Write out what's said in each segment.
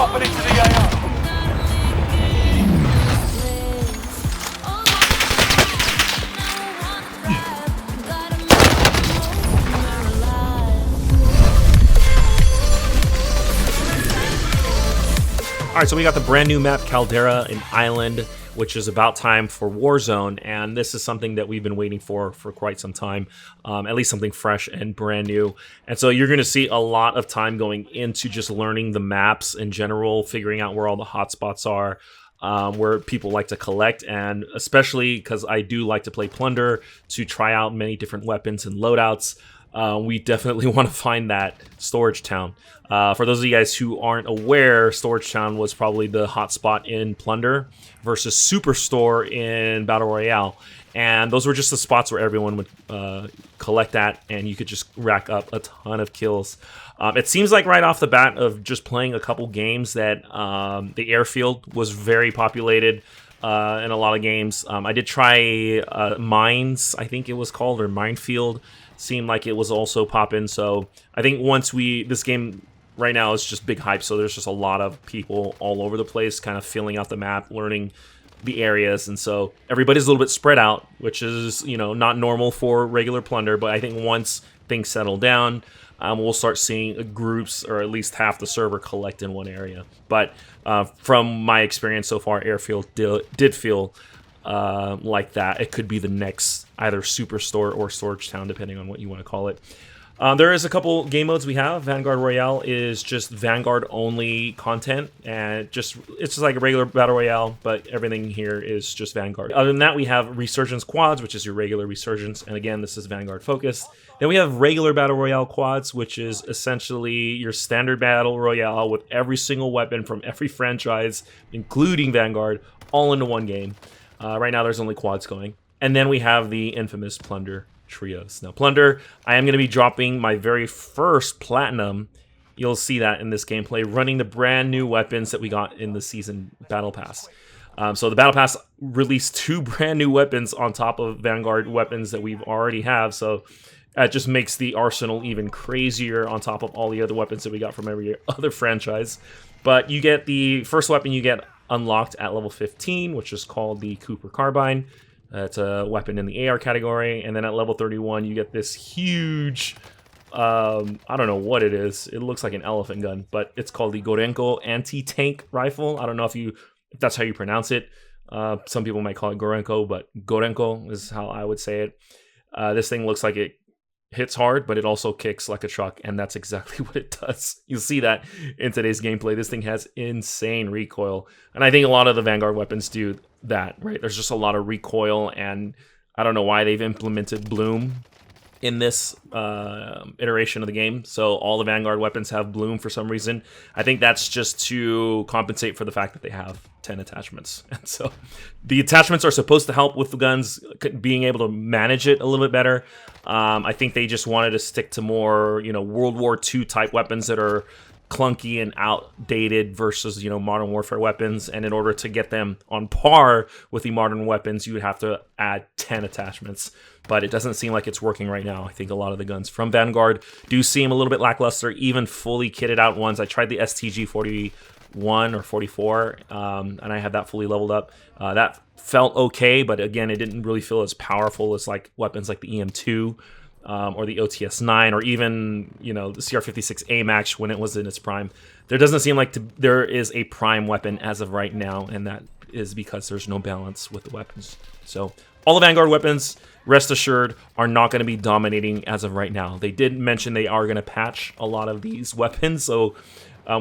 dropping into the AO. Alright, so we got the brand new map, Caldera, an island, which is about time for Warzone, and this is something that we've been waiting for quite some time, at least something fresh and brand new. And so you're going to see a lot of time going into just learning the maps in general, figuring out where all the hotspots are, where people like to collect, and especially because I do like to play Plunder, to try out many different weapons and loadouts. We definitely want to find that storage town. For those of you guys who aren't aware, storage town was probably the hotspot in Plunder versus Superstore in Battle Royale. And those were just the spots where everyone would collect at, and you could just rack up a ton of kills. It seems like right off the bat of just playing a couple games that the Airfield was very populated in a lot of games. I did try Mines, I think it was called, or Minefield. Seemed like it was also popping. So I think once this game right now is just big hype, so there's just a lot of people all over the place kind of filling out the map, learning the areas, and so everybody's a little bit spread out, which is, you know, not normal for regular Plunder. But I think once things settle down, we'll start seeing groups, or at least half the server, collect in one area. But from my experience so far, Airfield did feel like that. It could be the next either Superstore or Storage Town, depending on what you want to call it. There is a couple game modes we have. Vanguard Royale is just Vanguard only content, and it's just like a regular Battle Royale, but everything here is just Vanguard. Other than that, we have Resurgence Quads, which is your regular Resurgence, and again, this is Vanguard focused. Then we have regular Battle Royale Quads, which is essentially your standard Battle Royale with every single weapon from every franchise, including Vanguard, all into one game. Right now, there's only quads going. And then we have the infamous Plunder Trios. Now, Plunder, I am going to be dropping my very first Platinum. You'll see that in this gameplay, running the brand new weapons that we got in the Season Battle Pass. So the Battle Pass released 2 brand new weapons on top of Vanguard weapons that we've already have. So that just makes the arsenal even crazier on top of all the other weapons that we got from every other franchise. But you get the first weapon you get unlocked at level 15, which is called the Cooper Carbine. It's a weapon in the AR category. And then at level 31, you get this huge, I don't know what it is. It looks like an elephant gun, but it's called the Gorenko anti-tank rifle. I don't know if that's how you pronounce it. Some people might call it Gorenko, but Gorenko is how I would say it. This thing looks like it hits hard, but it also kicks like a truck, and that's exactly what it does. You'll see that in today's gameplay. This thing has insane recoil, and I think a lot of the Vanguard weapons do that, right? There's just a lot of recoil, and I don't know why they've implemented Bloom in this iteration of the game. So all the Vanguard weapons have Bloom for some reason. I think that's just to compensate for the fact that they have 10 attachments. And so the attachments are supposed to help with the guns being able to manage it a little bit better. I think they just wanted to stick to more, World War II type weapons that are clunky and outdated versus, modern warfare weapons. And in order to get them on par with the modern weapons, you would have to add 10 attachments. But it doesn't seem like it's working right now. I think a lot of the guns from Vanguard do seem a little bit lackluster, even fully kitted out ones. I tried the STG 41 or 44, and I had that fully leveled up. That felt okay, but again, it didn't really feel as powerful as like weapons like the EM2 or the OTS-9, or even the CR56 AMAX when it was in its prime. There doesn't seem like there is a prime weapon as of right now, and that is because there's no balance with the weapons. So all the Vanguard weapons, rest assured, are not going to be dominating as of right now. They did mention they are going to patch a lot of these weapons, so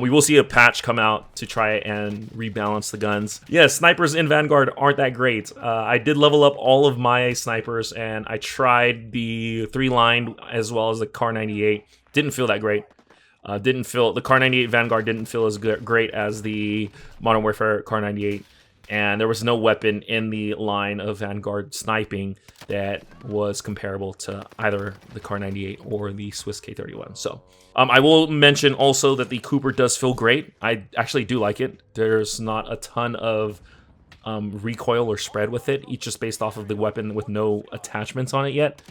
we will see a patch come out to try and rebalance the guns. Yeah, snipers in Vanguard aren't that great. I did level up all of my snipers, and I tried the 3-line as well as the Kar98. Didn't feel that great. The Kar98 Vanguard didn't feel as great as the Modern Warfare Kar98. And there was no weapon in the line of Vanguard sniping that was comparable to either the Kar98 or the Swiss K31. So I will mention also that the Cooper does feel great. I actually do like it. There's not a ton of recoil or spread with it, each just based off of the weapon with no attachments on it yet.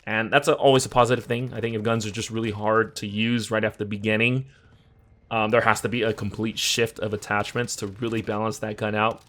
And that's always a positive thing. I think if guns are just really hard to use right after the beginning, There has to be a complete shift of attachments to really balance that gun out.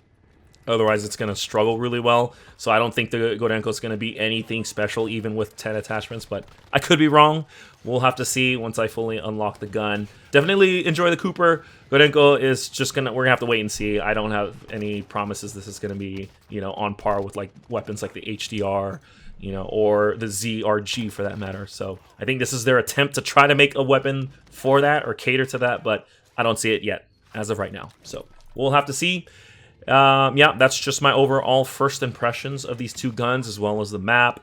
Otherwise, it's going to struggle really well. So I don't think the Gorenko is going to be anything special, even with 10 attachments. But I could be wrong. We'll have to see once I fully unlock the gun. Definitely enjoy the Cooper. Gorenko is just we're gonna have to wait and see. I don't have any promises this is gonna be, you know, on par with like weapons like the HDR, you know, or the ZRG for that matter. So I think this is their attempt to try to make a weapon for that or cater to that, but I don't see it yet as of right now. So we'll have to see. Yeah, that's just my overall first impressions of these two guns, as well as the map,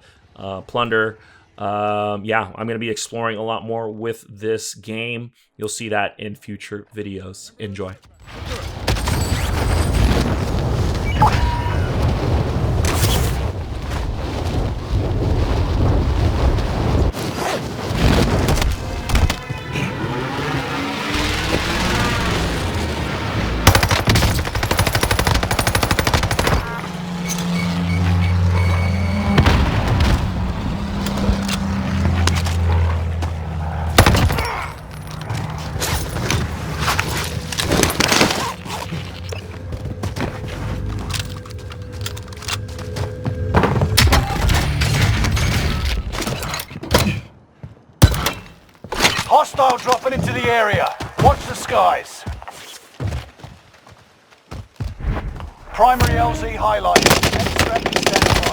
Plunder. Yeah, I'm going to be exploring a lot more with this game. You'll see that in future videos. Enjoy. Hostile dropping into the area. Watch the skies. Primary LZ highlighted. Extract standby.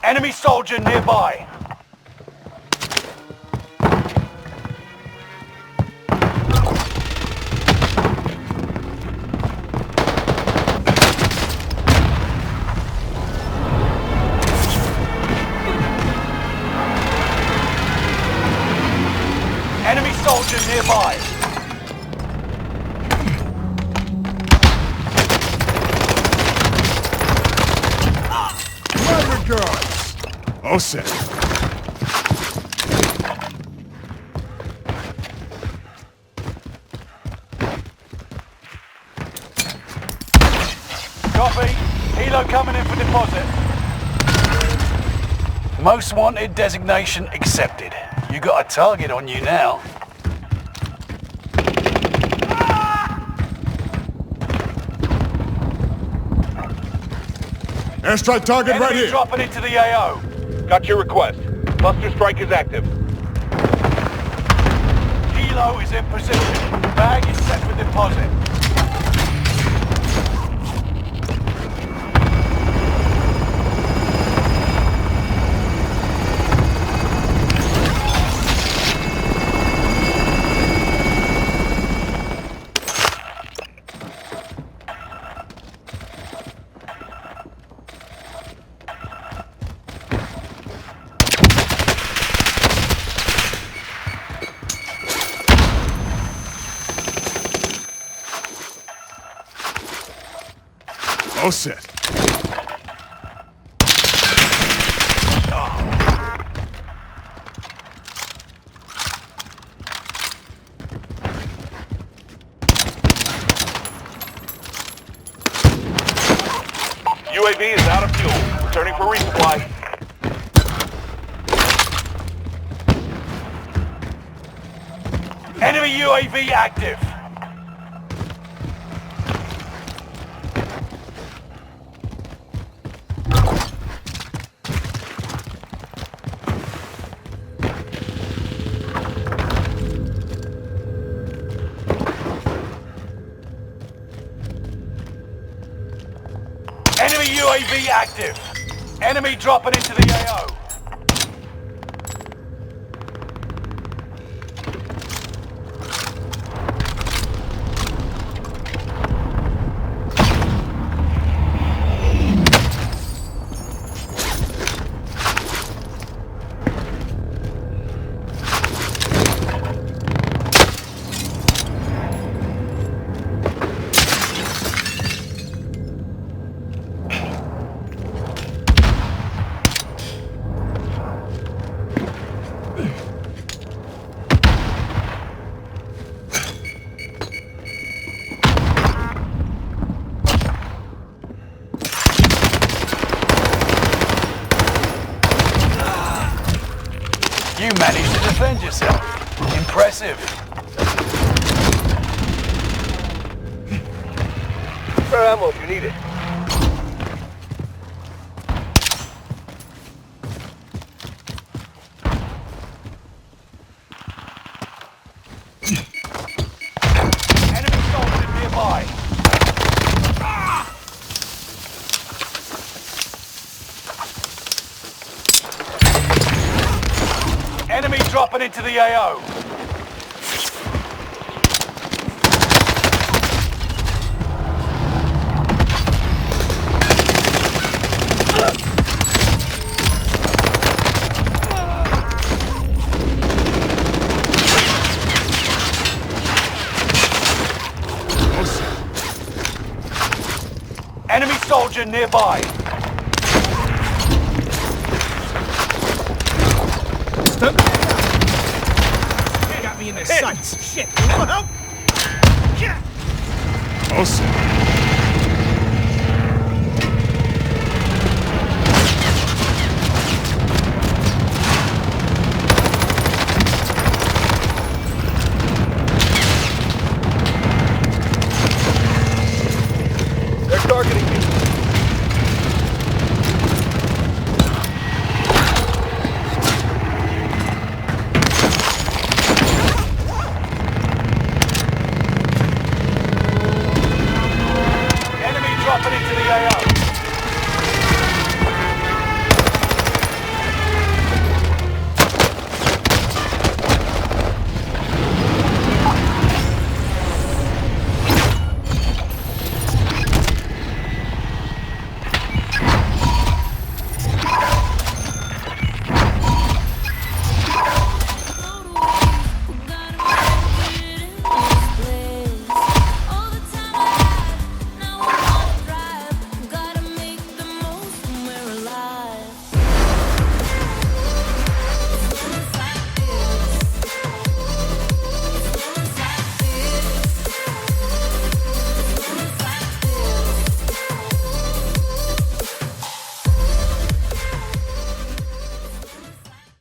Enemy soldier nearby. Enemy soldier nearby. My regards. All set. Copy. Helo coming in for deposit. Most wanted designation accepted. You got a target on you now. Airstrike target right Enemy here. dropping into the AO. Got your request. Cluster strike is active. Helo is in position. Bag is set for deposit. All set. UAV is out of fuel. Returning for resupply. Enemy UAV active. Enemy UAV active. Enemy dropping into the AO. You managed to defend yourself. Impressive. Spare ammo if you need it. Enemy soldier nearby. Enemy dropping into the AO. Enemy soldier nearby. Got me in their sights. Shit. You want help? All set.